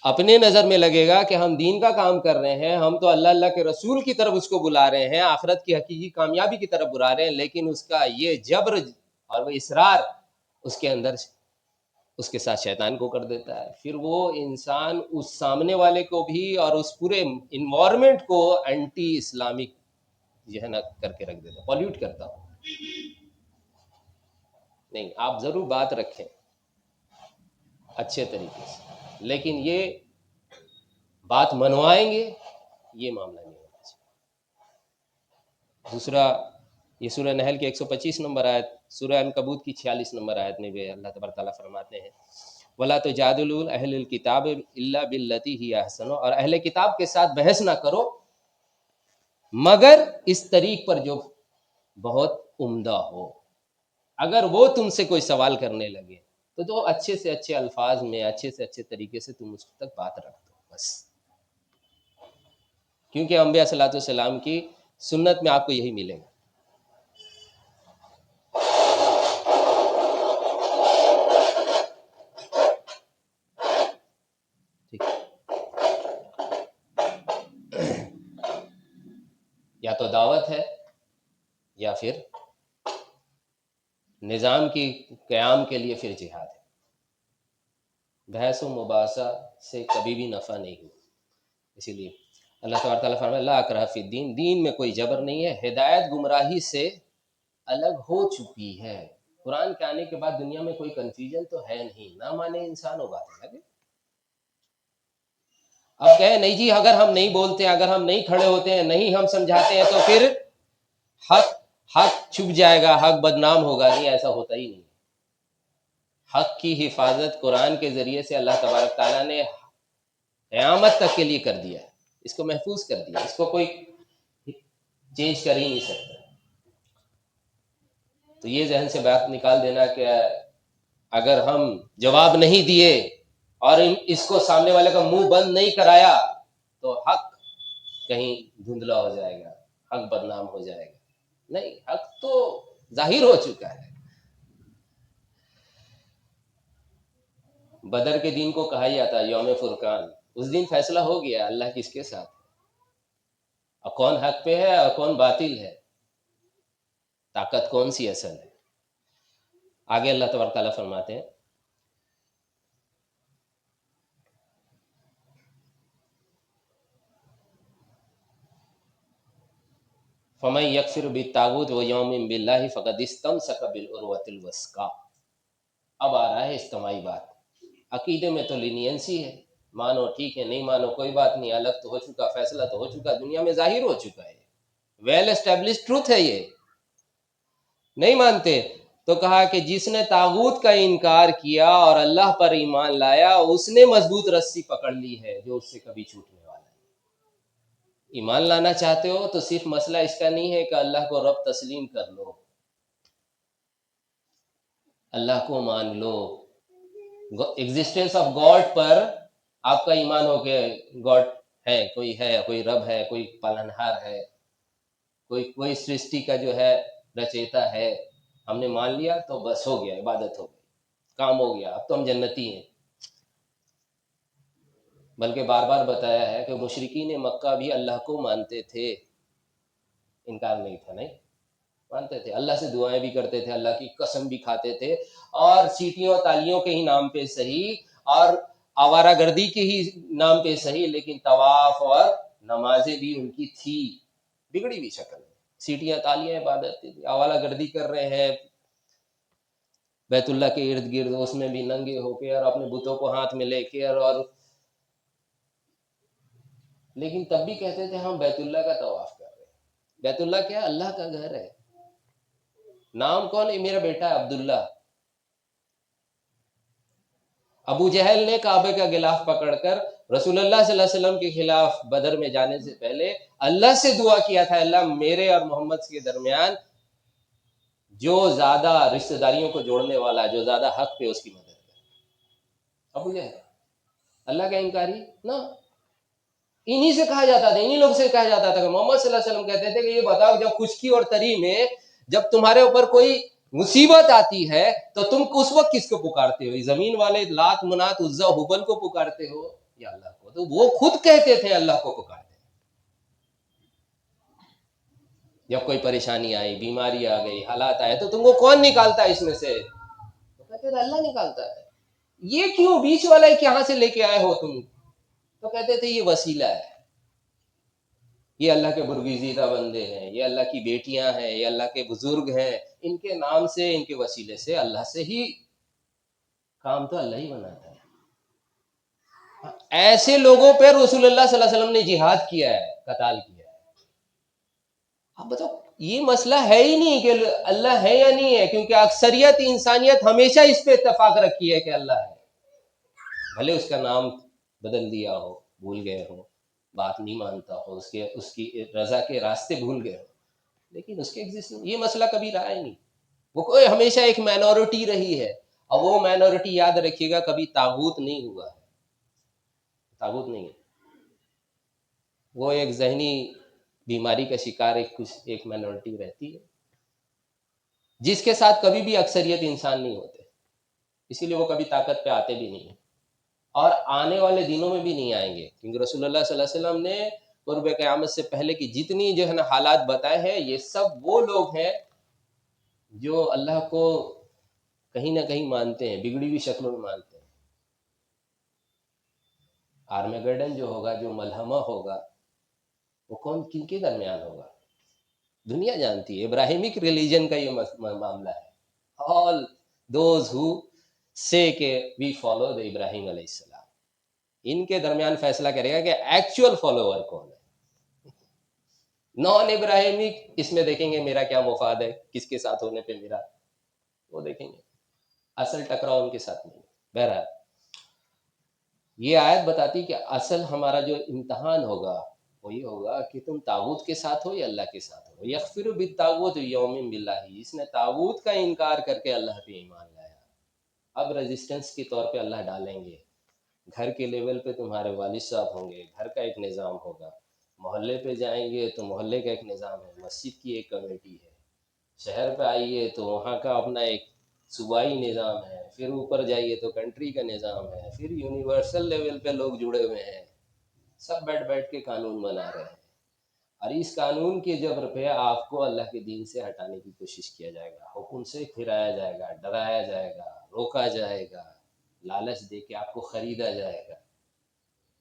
اپنے نظر میں لگے گا کہ ہم دین کا کام کر رہے ہیں، ہم تو اللہ کے رسول کی طرف اس کو بلا رہے ہیں، آخرت کی حقیقی کامیابی کی طرف بلا رہے ہیں، لیکن اس کا یہ جبر اور وہ اصرار اس کے اندر اس کے ساتھ شیطان کو کر دیتا ہے۔ پھر وہ انسان اس سامنے والے کو بھی اور اس پورے انوائرمنٹ کو اینٹی اسلامک جو ہے نا کر کے رکھ دیتا، پولیوٹ کرتا ہو۔ نہیں، آپ ضرور بات رکھیں اچھے طریقے سے، لیکن یہ بات منوائیں گے، یہ معاملہ نہیں ہونا چاہیے۔ دوسرا، یہ سورہ نحل کی 125 نمبر آیت، سورہ عنکبوت کی 46 نمبر آیت میں بھی اللہ تبارک تعالیٰ فرماتے ہیں وَلَا تُجَادِلُوا أَهْلَ الْكِتَابِ إِلَّا بِالَّتِي هِيَ أَحْسَنُ، اور اہل کتاب کے ساتھ بحث نہ کرو مگر اس طریق پر جو بہت عمدہ ہو۔ اگر وہ تم سے کوئی سوال کرنے لگے تو اچھے سے اچھے الفاظ میں، اچھے سے اچھے طریقے سے تم اس تک بات رکھ دو بس، کیونکہ انبیاء صلی اللہ علیہ وسلم کی سنت میں آپ کو یہی ملے گا۔ ٹھیک، یا تو دعوت ہے یا پھر نظام کی قیام کے لیے پھر جہاد ہے۔ بحث و مباحثہ سے کبھی بھی نفع نہیں ہو، اسی لیے اللہ تبارک تعالیٰ فرمایا لا اکراہ فی الدین، دین میں کوئی جبر نہیں ہے، ہدایت گمراہی سے الگ ہو چکی ہے۔ قرآن کے آنے کے بعد دنیا میں کوئی کنفیوژن تو ہے نہیں، نہ مانے انسان ہو بات لگے۔ اب کہیں نہیں جی اگر ہم نہیں بولتے، اگر ہم نہیں کھڑے ہوتے ہیں، نہیں ہم سمجھاتے ہیں تو پھر حق چھپ جائے گا، حق بدنام ہوگا، نہیں، ایسا ہوتا ہی نہیں۔ حق کی حفاظت قرآن کے ذریعے سے اللہ تبارک تعالیٰ نے قیامت تک کے لیے کر دیا ہے، اس کو محفوظ کر دیا، اس کو کوئی چینج کر ہی نہیں سکتا۔ تو یہ ذہن سے بات نکال دینا کہ اگر ہم جواب نہیں دیے اور اس کو سامنے والے کا منہ بند نہیں کرایا تو حق کہیں دھندلا ہو جائے گا، حق بدنام ہو جائے گا۔ نہیں، حق تو ظاہر ہو چکا ہے۔ بدر کے دن کو کہا جاتا ہے یوم فرقان، اس دن فیصلہ ہو گیا اللہ کس کے ساتھ، اور کون حق پہ ہے اور کون باطل ہے، طاقت کون سی اصل ہے۔ آگے اللہ تبارک تعالیٰ فرماتے ہیں فَمَن يَكْفُرْ بِالطَّاغُوتِ وَيُؤْمِن بِاللَّهِ فَقَدِ اسْتَمْسَكَ بِالْعُرْوَةِ الْوُثْقَىٰ۔ اب آ رہا ہے اجتماعی بات۔ عقیدے میں تو لینینسی ہے، مانو ٹھیک ہے، نہیں مانو کوئی بات نہیں، الگ تو ہو چکا، فیصلہ تو ہو چکا، دنیا میں ظاہر ہو چکا ہے، ویل اسٹیبلش ٹروتھ ہے یہ۔ نہیں مانتے تو کہا کہ جس نے طاغوت کا انکار کیا اور اللہ پر ایمان لایا، اس نے مضبوط رسی پکڑ لی ہے جو اس سے کبھی چھوٹنے والا ہے۔ ایمان لانا چاہتے ہو تو صرف مسئلہ اس کا نہیں ہے کہ اللہ کو رب تسلیم کر لو، اللہ کو مان لو، ایگزسٹنس آف گاڈ پر آپ کا ایمان ہو کہ گاڈ ہے، کوئی رب ہے، کوئی پالنہار ہے، کوئی سرشٹی کا جو ہے رچیتا ہے، ہم نے مان لیا تو بس ہو گیا، عبادت ہو گئی، کام ہو گیا، اب تو ہم جنتی ہیں۔ بلکہ بار بار بتایا ہے کہ مشرکین مکہ بھی اللہ کو مانتے تھے، انکار نہیں تھا، نہیں مانتے تھے، اللہ سے دعائیں بھی کرتے تھے، اللہ کی قسم بھی کھاتے تھے، اور سیٹیوں تالیوں کے ہی نام پہ صحیح اور آوارہ گردی کے ہی نام پہ صحیح، لیکن طواف اور نمازیں بھی ان کی تھی بگڑی ہوئی شکل میں، سیٹیاں تالیاں عبادت تھی، آوارہ گردی کر رہے ہیں بیت اللہ کے ارد گرد، اس میں بھی ننگے ہو کے اور اپنے بتوں کو ہاتھ میں لے کے، اور لیکن تب بھی کہتے تھے ہم بیت اللہ کا طواف کر رہے ہیں۔ بیت اللہ کیا؟ اللہ کا گھر ہے۔ نام کون ہے؟ میرا بیٹا ہے عبداللہ۔ ابو جہل نے کعبے کا غلاف پکڑ کر رسول اللہ صلی اللہ علیہ وسلم کے خلاف بدر میں جانے سے پہلے اللہ سے دعا کیا تھا، اللہ میرے اور محمد کے درمیان جو زیادہ رشتہ داریوں کو جوڑنے والا، جو زیادہ حق پہ، اس کی مدد کر۔ ابو جہل اللہ کا انکاری نہ، انہی سے کہا جاتا تھا، انہی لوگ سے کہا جاتا تھا کہ محمد صلی اللہ علیہ وسلم کہتے تھے کہ یہ بتاؤ جب خشکی اور تری میں جب تمہارے اوپر کوئی مصیبت آتی ہے تو تم اس وقت کس کو پکارتے ہو؟ زمین والے لات منات عزا حبل کو پکارتے ہو یا اللہ کو؟ تو وہ خود کہتے تھے اللہ کو پکارتے۔ جب کوئی پریشانی آئی، بیماری آ گئی، حالات آئے تو تم کو کون نکالتا ہے اس میں سے؟ تو کہتے تھے اللہ نکالتا ہے۔ یہ کیوں بیچ والا کہاں سے لے کے آئے ہو تم؟ تو کہتے تھے یہ وسیلہ ہے، یہ اللہ کے برگزیدہ بندے ہیں، یہ اللہ کی بیٹیاں ہیں، یہ اللہ کے بزرگ ہیں، ان کے نام سے، ان کے وسیلے سے اللہ سے ہی کام تو اللہ ہی بناتا ہے۔ ایسے لوگوں پہ رسول اللہ صلی اللہ علیہ وسلم نے جہاد کیا ہے، قتال کیا ہے۔ اب بتاؤ، یہ مسئلہ ہے ہی نہیں کہ اللہ ہے یا نہیں ہے، کیونکہ اکثریت انسانیت ہمیشہ اس پہ اتفاق رکھی ہے کہ اللہ ہے، بھلے اس کا نام بدل دیا ہو، بھول گئے ہو، بات نہیں مانتا ہو، اس کی رضا کے راستے بھول گئے ہو، لیکن اس کے ایگزسٹنس یہ مسئلہ کبھی رہا ہی نہیں۔ وہ کوئی ہمیشہ ایک مائنورٹی رہی ہے، اور وہ مائنورٹی یاد رکھیے گا کبھی طاغوت نہیں ہوا ہے، طاغوت نہیں ہے، وہ ایک ذہنی بیماری کا شکار ایک مائنورٹی رہتی ہے، جس کے ساتھ کبھی بھی اکثریت انسان نہیں ہوتے، اسی لیے وہ کبھی طاقت پہ آتے بھی نہیں، اور آنے والے دنوں میں بھی نہیں آئیں گے، کیونکہ رسول اللہ صلی اللہ علیہ وسلم نے قرب قیامت سے پہلے کی جتنی جو ہے نا حالات بتائے ہیں، یہ سب وہ لوگ ہیں جو اللہ کو کہیں نہ کہیں مانتے ہیں، بگڑی ہوئی شکلوں میں مانتے ہیں۔ آرمیگڈن جو ہوگا، جو ملحمہ ہوگا، وہ کن کے درمیان ہوگا؟ دنیا جانتی ہے، ابراہیمک ریلیجن کا یہ معاملہ ہے، آل دوز ہو سے کہ وی فالو دا ابراہیم علیہ السلام، ان کے درمیان فیصلہ کرے گا کہ ایکچوئل فالوور کون ہے۔ نان ابراہیمک اس میں دیکھیں گے میرا کیا مفاد ہے، کس کے ساتھ ہونے پہ میرا، وہ دیکھیں گے، اصل ٹکراؤ ان کے ساتھ نہیں ہے۔ بہرحال یہ آیت بتاتی کہ اصل ہمارا جو امتحان ہوگا وہ یہ ہوگا کہ تم طاغوت کے ساتھ ہو یا اللہ کے ساتھ ہو۔ یغفر بالطاغوت یوم باللہ، اس نے طاغوت کا انکار کر کے اللہ پہ ایمان لایا، اب ریزسٹنس کے طور پہ اللہ ڈالیں گے۔ گھر کے لیول پہ تمہارے والد صاحب ہوں گے، گھر کا ایک نظام ہوگا، محلے پہ جائیں گے تو محلے کا ایک نظام ہے، مسجد کی ایک کمیٹی ہے، شہر پہ آئیے تو وہاں کا اپنا ایک صوبائی نظام ہے، پھر اوپر جائیے تو کنٹری کا نظام ہے، پھر یونیورسل لیول پہ لوگ جڑے ہوئے ہیں، سب بیٹھ بیٹھ کے قانون بنا رہے ہیں، اور اس قانون کے جبر پہ آپ کو اللہ کے دین سے ہٹانے کی کوشش کیا جائے گا، حکم سے پھرایا جائے گا، ڈرایا جائے گا، روکا جائے گا، لالچ دے کے آپ کو خریدا جائے گا۔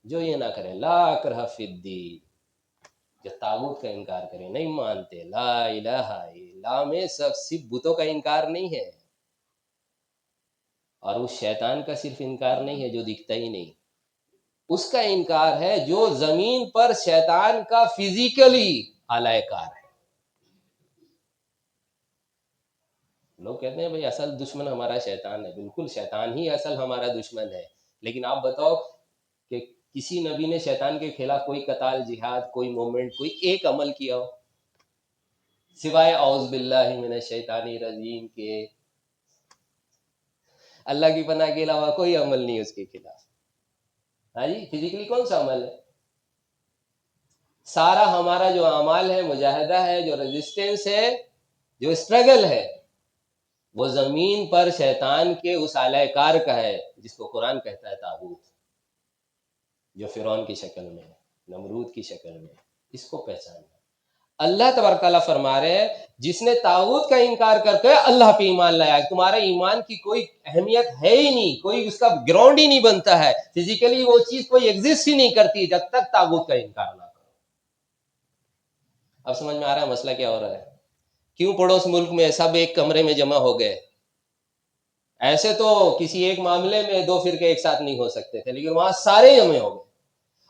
جو یہ نہ کرے، لا اکرہ فی الدین، جو طاغوت کا انکار کرے، نہیں مانتے، لا الہ الا اللہ میں سب صرف بتوں کا انکار نہیں ہے، اور اس شیطان کا صرف انکار نہیں ہے جو دکھتا ہی نہیں، اس کا انکار ہے جو زمین پر شیطان کا فزیکلی اعلی کار ہے۔ لوگ کہتے ہیں بھئی اصل دشمن ہمارا شیطان ہے، بالکل شیطان ہی اصل ہمارا دشمن ہے، لیکن آپ بتاؤ کہ کسی نبی نے شیطان کے خلاف کوئی قتال، جہاد، کوئی مومنٹ، کوئی ایک عمل کیا ہو سوائے اعوذ باللہ من الشیطان الرجیم کے؟ اللہ کی پناہ کے علاوہ کوئی عمل نہیں اس کے خلاف۔ ہاں جی، فزیکلی کون سا عمل ہے؟ سارا ہمارا جو اعمال ہے، مجاہدہ ہے، جو ریزسٹنس ہے، جو اسٹرگل ہے، وہ زمین پر شیطان کے اس اعلی کار کا ہے جس کو قرآن کہتا ہے طاغوت، جو فرعون کی شکل میں ہے، نمرود کی شکل میں ہے۔ اس کو پہچاننا۔ اللہ تبارک تعالیٰ فرما رہے ہیں جس نے طاغوت کا انکار کر کے اللہ پہ ایمان لایا، تمہارا ایمان کی کوئی اہمیت ہے ہی نہیں، کوئی اس کا گراؤنڈ ہی نہیں بنتا ہے، فزیکلی وہ چیز کوئی ایگزسٹ ہی نہیں کرتی جب تک طاغوت کا انکار نہ کرو۔ اب سمجھ میں آ رہا ہے مسئلہ کیا ہو رہا ہے؟ کیوں پڑوس ملک میں سب ایک کمرے میں جمع ہو گئے؟ ایسے تو کسی ایک معاملے میں دو فرقے ایک ساتھ نہیں ہو سکتے تھے، لیکن وہاں سارے جمع ہو گئے،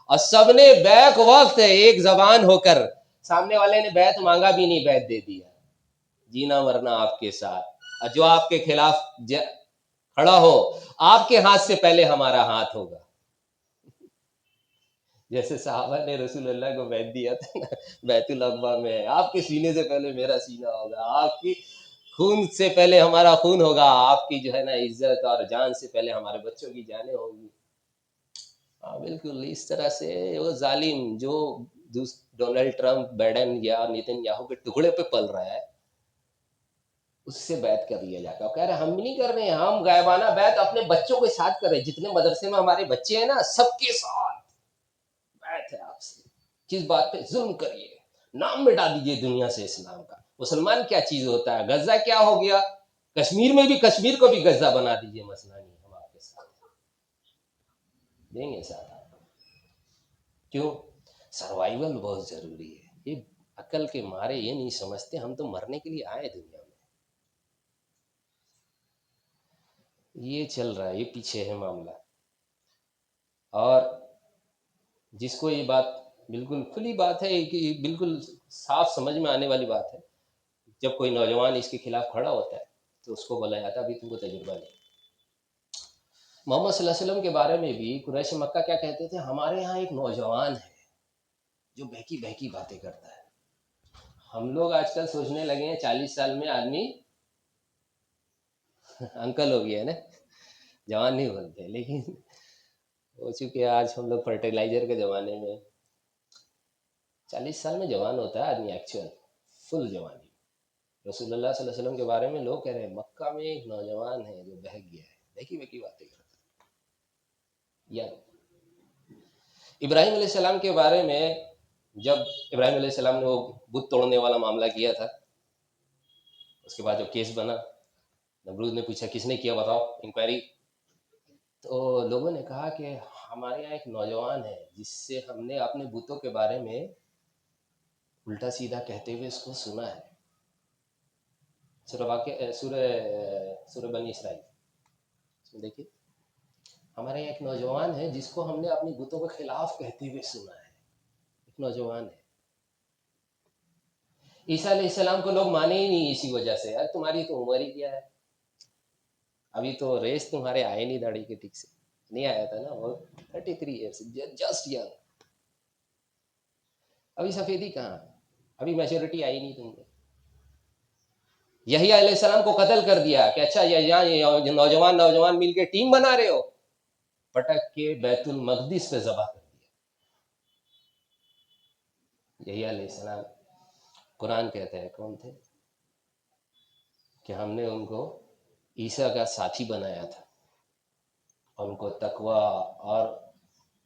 اور سب نے بیک وقت ایک زبان ہو کر، سامنے والے نے بیعت مانگا بھی نہیں، بیعت دے دیا، جینا مرنا آپ کے ساتھ، اور جو آپ کے خلاف کھڑا ہو، آپ کے ہاتھ سے پہلے ہمارا ہاتھ ہوگا۔ جیسے صحابہ نے رسول اللہ کو بیعت دیا تھا نا بیت الاقبا میں، آپ کے سینے سے پہلے میرا سینہ ہوگا، آپ کی خون سے پہلے ہمارا خون ہوگا، آپ کی جو ہے نا عزت اور جان سے پہلے ہمارے بچوں کی جانیں ہوں گی۔ ہاں بالکل اس طرح سے وہ ظالم جو ڈونلڈ ٹرمپ، بائیڈن یا نیتن یاہو کے ٹکڑے پہ پل رہا ہے، اس سے بیعت کر لیا جاتا ہے، کہہ رہے ہم نہیں کر رہے ہیں، ہم غائبانہ بیعت اپنے بچوں کے ساتھ کر رہے ہیں، جتنے مدرسے میں ہمارے بچے ہیں نا سب کے ساتھ بیعت ہے آپ سے، کس بات پہ؟ ظلم کریے، نام مٹا دیجئے دنیا سے اسلام کا، مسلمان کیا چیز ہوتا ہے، غزہ کیا ہو گیا، کشمیر میں بھی، کشمیر کو بھی غزہ بنا دیجئے، مسئلہ نہیں، ہم آپ کے ساتھ دیں گے ساتھ آپ کو۔ کیوں؟ سروائیول بہت ضروری ہے، یہ عقل کے مارے یہ نہیں سمجھتے ہم تو مرنے کے لیے آئے دنیا میں، یہ چل رہا ہے، یہ پیچھے ہے معاملہ۔ اور جس کو یہ بات بالکل کھلی بات ہے کہ بالکل صاف سمجھ میں آنے والی بات ہے، جب کوئی نوجوان اس کے خلاف کھڑا ہوتا ہے تو اس کو بولا جاتا ہے ابھی تم کو تجربہ نہیں۔ محمد صلی اللہ علیہ وسلم کے بارے میں بھی قریش مکہ کیا کہتے تھے؟ ہمارے یہاں ایک نوجوان ہے جو بہکی بہکی باتیں کرتا ہے۔ ہم لوگ آج کل سوچنے لگے ہیں 40 سال میں آدمی انکل ہو گیا ہے نا، جوان نہیں بنتے، لیکن ہو چکے آج ہم لوگ فرٹیلائزر کے زمانے میں 40 سال میں جوان ہوتا ہے آدمی، ایکچوئل فل جوانی۔ رسول اللہ صلی اللہ علیہ وسلم کے بارے میں لوگ کہہ رہے ہیں مکہ میں ایک نوجوان ہے جو بہک گیا ہے، بہکی بہکی باتیں کرتا ہے۔ یا ابراہیم علیہ السلام کے بارے میں، جب ابراہیم علیہ السلام نے وہ بت توڑنے والا معاملہ کیا تھا، اس کے بعد جو کیس بنا، نمرود نے پوچھا کس نے کیا بتاؤ، انکوائری، تو لوگوں نے کہا کہ ہمارے یہاں ایک نوجوان ہے جس سے ہم نے اپنے بتوں کے بارے میں الٹا سیدھا کہتے ہوئے اس کو سنا ہے۔ سورہ بنی اسرائیل، اس میں دیکھیے ہمارے یہاں ایک نوجوان ہے جس کو ہم نے اپنی بتوں کے خلاف کہتے ہوئے سنا ہے، ایک نوجوان ہے۔ عیسیٰ علیہ السلام کو لوگ مانے ہی نہیں اسی وجہ سے، یار تمہاری تو عمر ہی کیا ہے، ابھی تو ریس تمہارے آئے نہیں داڑھی کے ٹک سے، نہیں آیا تھا نا، وہ 33 ایئرس، جسٹ ینگ، ابھی سفیدی کہاں، ابھی میچورٹی آئی نہیں تم میں۔ یحییٰ علیہ السلام کو قتل کر دیا کہ اچھا یہ نوجوان مل کے ٹیم بنا رہے ہو، پٹک کے بیت المقدس پہ ذبح کر دیا یحییٰ علیہ السلام۔ قرآن کہتا ہے کون تھے کہ ہم نے ان کو عیسیٰ کا ساتھی بنایا تھا، اور ان کو تقوی اور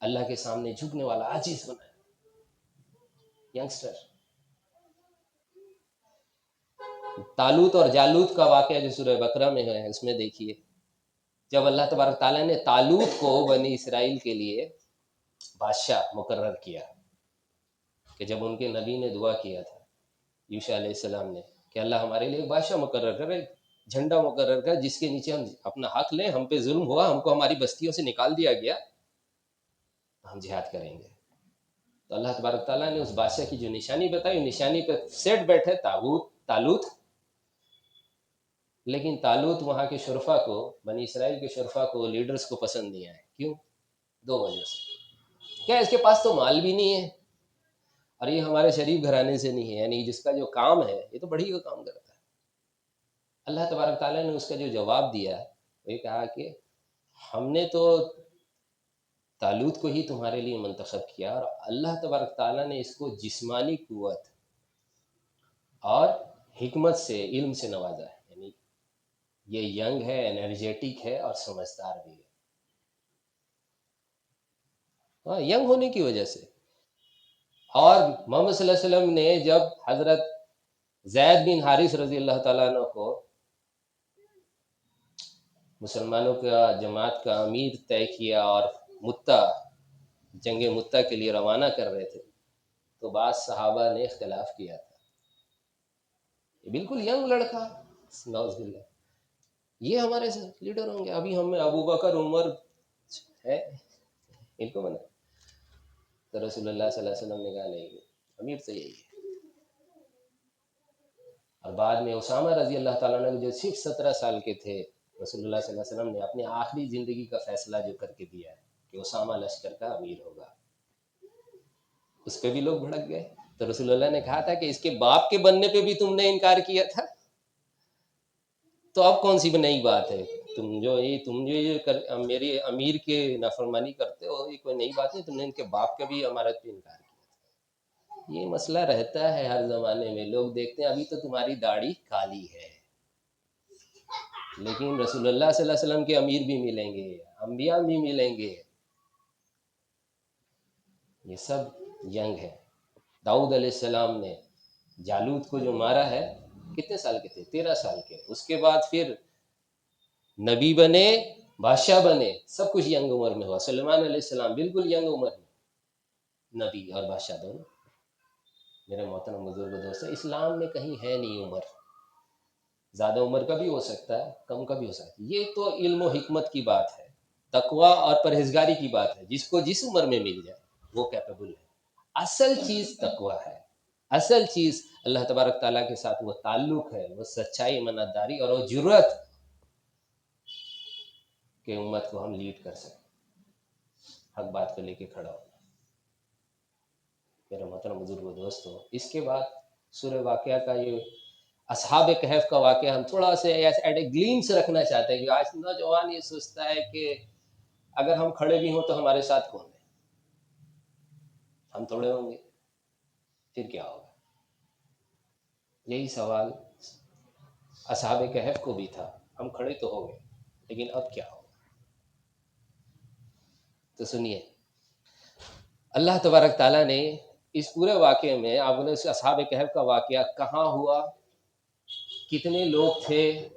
اللہ کے سامنے جھکنے والا عاجز بنایا۔ ینگسٹر، طالوت اور جالوت کا واقعہ جو سورہ بقرہ میں ہے اس میں دیکھیے، جب اللہ تبارک تعالیٰ نے طالوت کو بنی اسرائیل کے لیے بادشاہ مقرر کیا، کہ جب ان کے نبی نے دعا کیا تھا یوشع علیہ السلام نے کہ اللہ ہمارے لیے ایک بادشاہ مقرر کرے، جھنڈا مقرر کر جس کے نیچے ہم اپنا حق لیں، ہم پہ ظلم ہوا، ہم کو ہماری بستیوں سے نکال دیا گیا، ہم جہاد کریں گے۔ تو اللہ تبارک تعالیٰ نے اس بادشاہ کی جو نشانی بتائی، نشانی پہ سیٹ بیٹھے طالوت، لیکن طالوت وہاں کے شرفا کو، بنی اسرائیل کے شرفا کو، لیڈرز کو پسند نہیں آئے۔ کیوں؟ 2 وجہ سے۔ کیا اس کے پاس تو مال بھی نہیں ہے، اور یہ ہمارے شریف گھرانے سے نہیں ہے، یعنی جس کا جو کام ہے یہ تو بڑھی کا کام کرتا ہے۔ اللہ تبارک تعالیٰ نے اس کا جو جواب دیا، وہ یہ کہا کہ ہم نے تو طالوت کو ہی تمہارے لیے منتخب کیا، اور اللہ تبارک تعالیٰ نے اس کو جسمانی قوت اور حکمت سے، علم سے نوازا ہے، یعنی یہ ینگ ہے، انرجیٹک ہے اور سمجھدار بھی ہے، ہاں ینگ ہونے کی وجہ سے۔ اور محمد صلی اللہ علیہ وسلم نے جب حضرت زید بن حارث رضی اللہ تعالیٰ عنہ کو مسلمانوں کا جماعت کا امیر طے کیا اور جنگ متہ کے لیے روانہ کر رہے تھے، تو بعض صحابہ نے اختلاف کیا تھا، یہ بالکل ینگ لڑکا، نعوذ باللہ، یہ ہمارے لیڈر ہوں گے، ابھی ہم میں ابو بکر عمر ہے، ان کو بنا۔ تو رسول اللہ صلی اللہ علیہ وسلم نے کہا نہیں، امیر تو یہی ہے۔ اور بعد میں اسامہ رضی اللہ تعالیٰ عنہ جو صرف 17 سال کے تھے، رسول اللہ صلی اللہ علیہ وسلم نے اپنی آخری زندگی کا فیصلہ جو کر کے دیا ہے کہ اسامہ لشکر کا امیر ہوگا، اس پہ بھی لوگ بھڑک گئے۔ تو رسول اللہ نے کہا تھا کہ اس کے باپ کے بننے پہ بھی تم نے انکار کیا تھا، تو اب کون سی نئی بات ہے؟ میری امیر کے نافرمانی کرتے ہو، یہ کوئی نئی بات نہیں، تم نے ان کے باپ کا بھی امارت پہ انکار کیا۔ یہ مسئلہ رہتا ہے ہر زمانے میں، لوگ دیکھتے ہیں ابھی تو تمہاری داڑھی کالی ہے، لیکن رسول اللہ صلی اللہ علیہ وسلم کے امیر بھی ملیں گے، انبیاء بھی ملیں گے، یہ سب ینگ ہے۔ داؤد علیہ السلام نے جالوت کو جو مارا ہے، کتنے سال کے تھے؟ 13 سال کے۔ اس کے بعد پھر نبی بنے، بادشاہ بنے، سب کچھ ینگ عمر میں ہوا۔ سلیمان علیہ السلام بالکل ینگ عمر میں، نبی اور بادشاہ دونوں۔ میرے محترم بزرگ دوستو، اسلام میں کہیں ہے نہیں عمر، زیادہ عمر کا بھی ہو سکتا ہے، کم کا بھی ہو سکتا ہے، یہ تو علم و حکمت کی بات ہے۔ تقوی اور پرہیزگاری کی بات ہے، جس کو جس عمر میں مل جائے وہ کیپیبل ہے۔ اصل چیز تقوی ہے، اصل چیز اللہ تبارک تعالیٰ کے ساتھ وہ تعلق ہے، وہ سچائی، امانتداری اور وہ جرأت کہ امت کو ہم لیڈ کر سکیں، حق بات کو لے کے کھڑا ہونا۔ میرے محترم بزرگ و دوستو، اس کے بعد سورہ واقعہ کا یہ اصحاب کہف کا واقعہ ہم تھوڑا سا ایٹ اے گلینس رکھنا چاہتے ہیں کہ آج نوجوان یہ سوچتا ہے کہ اگر ہم کھڑے بھی ہوں تو ہمارے ساتھ کون ہے، ہم تھوڑے ہوں گے، پھر کیا ہوگا؟ یہی سوال اصحاب کہف کو بھی تھا، ہم کھڑے تو ہو گئے لیکن اب کیا ہوگا؟ تو سنیے، اللہ تبارک تعالیٰ نے اس پورے واقعے میں، آپ نے اصحاب کہف کا واقعہ کہاں ہوا، کتنے لوگ تھے،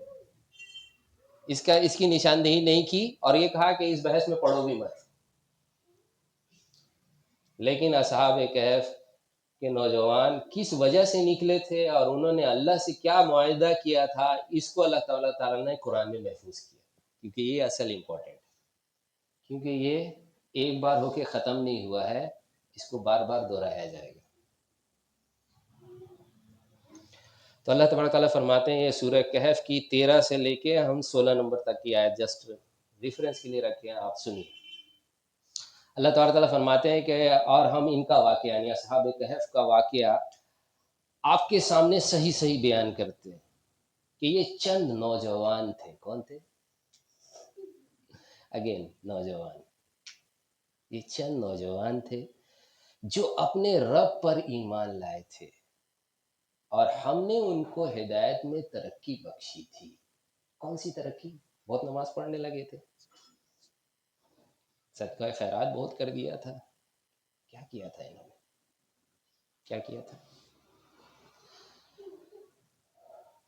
اس کی نشاندہی نہیں کی، اور یہ کہا کہ اس بحث میں پڑھو بھی مت۔ لیکن اصحاب کہف کے نوجوان کس وجہ سے نکلے تھے اور انہوں نے اللہ سے کیا معاہدہ کیا تھا، اس کو اللہ تعالیٰ نے قرآن میں محفوظ کیا، کیونکہ یہ اصل امپورٹنٹ ہے، کیونکہ یہ ایک بار ہو کے ختم نہیں ہوا ہے، اس کو بار بار دہرایا جائے گا۔ تو اللہ تبارک تعالیٰ فرماتے ہیں، یہ سورہ کہف کی 13 سے لے کے ہم 16 نمبر تک کی آیت جسٹ ریفرنس کے لیے رکھے ہیں، آپ سنیے۔ اللہ تبارک تعالیٰ فرماتے ہیں کہ اور ہم ان کا واقعہ یعنی اصحاب کہف کا واقعہ آپ کے سامنے صحیح صحیح بیان کرتے ہیں کہ یہ چند نوجوان تھے۔ کون تھے؟ اگین نوجوان، یہ چند نوجوان تھے جو اپنے رب پر ایمان لائے تھے اور ہم نے ان کو ہدایت میں ترقی بخشی تھی۔ کون سی ترقی؟ بہت نماز پڑھنے لگے تھے، صدقہ خیرات بہت کر دیا تھا، کیا کیا تھا انہوں نے؟ کیا کیا تھا؟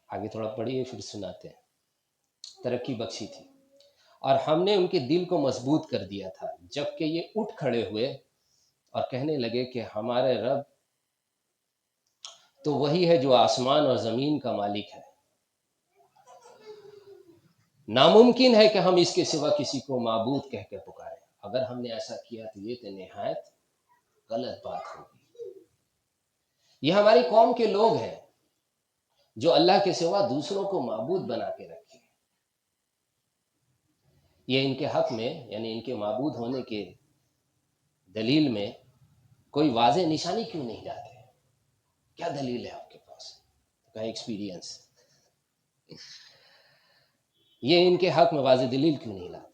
آگے تھوڑا پڑھیے پھر سناتے ہیں۔ ترقی بخشی تھی اور ہم نے ان کے دل کو مضبوط کر دیا تھا، جبکہ یہ اٹھ کھڑے ہوئے اور کہنے لگے کہ ہمارے رب تو وہی ہے جو آسمان اور زمین کا مالک ہے، ناممکن ہے کہ ہم اس کے سوا کسی کو معبود کہہ کے پکاریں، اگر ہم نے ایسا کیا تو یہ تو نہایت غلط بات ہوگی۔ یہ ہماری قوم کے لوگ ہیں جو اللہ کے سوا دوسروں کو معبود بنا کے رکھے، یہ ان کے حق میں یعنی ان کے معبود ہونے کے دلیل میں کوئی واضح نشانی کیوں نہیں لاتے؟ کیا دلیل ہے آپ کے پاس؟ کا ایکسپیرینس، یہ ان کے حق میں واضح دلیل کیوں نہیں لاتے؟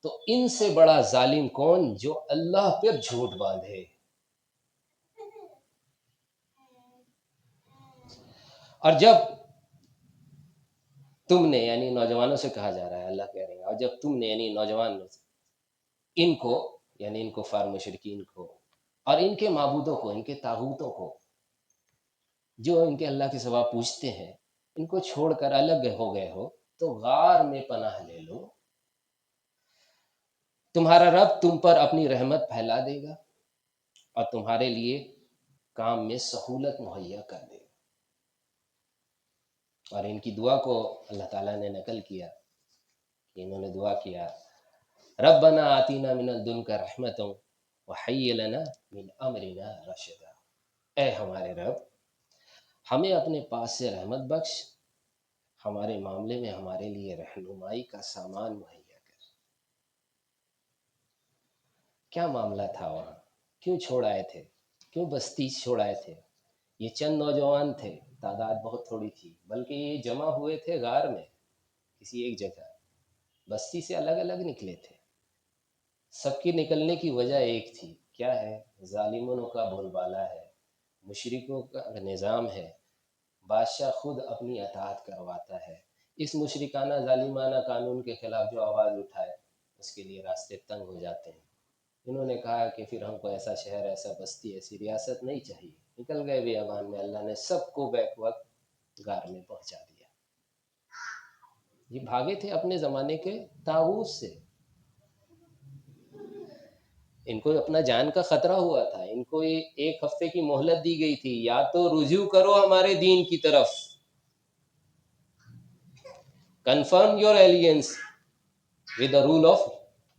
تو ان سے بڑا ظالم کون جو اللہ پر جھوٹ باندھے۔ اور جب تم نے یعنی نوجوانوں سے کہا جا رہا ہے، اللہ کہہ رہے ہیں، اور جب تم نے یعنی نوجوان ان کو یعنی ان کفار مشرکین کو اور ان کے معبودوں کو، ان کے طاغوتوں کو جو ان کے اللہ کے سوا پوجتے ہیں، ان کو چھوڑ کر الگ ہو گئے ہو تو غار میں پناہ لے لو، تمہارا رب تم پر اپنی رحمت پھیلا دے گا اور تمہارے لیے کام میں سہولت مہیا کر دے گا۔ اور ان کی دعا کو اللہ تعالیٰ نے نقل کیا کہ انہوں نے دعا کیا، ربنا آتینا من لدنک رحمتا وحی لنا من امرنا رشدا، اے ہمارے رب ہمیں اپنے پاس سے رحمت بخش، ہمارے معاملے میں ہمارے لیے رہنمائی کا سامان مہیا کر۔ کیا معاملہ تھا وہاں؟ کیوں چھوڑ آئے تھے؟ کیوں بستی چھوڑ آئے تھے؟ یہ چند نوجوان تھے، تعداد بہت تھوڑی تھی، بلکہ یہ جمع ہوئے تھے غار میں کسی ایک جگہ، بستی سے الگ الگ نکلے تھے۔ سب کی نکلنے کی وجہ ایک تھی، کیا ہے؟ ظالموں کا بول بالا ہے، مشرکوں کا نظام ہے، بادشاہ خود اپنی اطاعت کرواتا ہے، اس مشرکانہ ظالمانہ قانون کے خلاف جو آواز اٹھائے اس کے لیے راستے تنگ ہو جاتے ہیں۔ انہوں نے کہا کہ پھر ہم کو ایسا شہر، ایسا بستی، ایسی ریاست نہیں چاہیے، نکل گئے بیابان میں، اللہ نے سب کو بیک وقت غار میں پہنچا دیا۔ یہ بھاگے تھے اپنے زمانے کے طاغوت سے، ان کو اپنا جان کا خطرہ ہوا تھا، ان کو ایک ہفتے کی مہلت دی گئی تھی، یا تو رجوع کرو ہمارے دین کی طرف، confirm your alliance with the rule of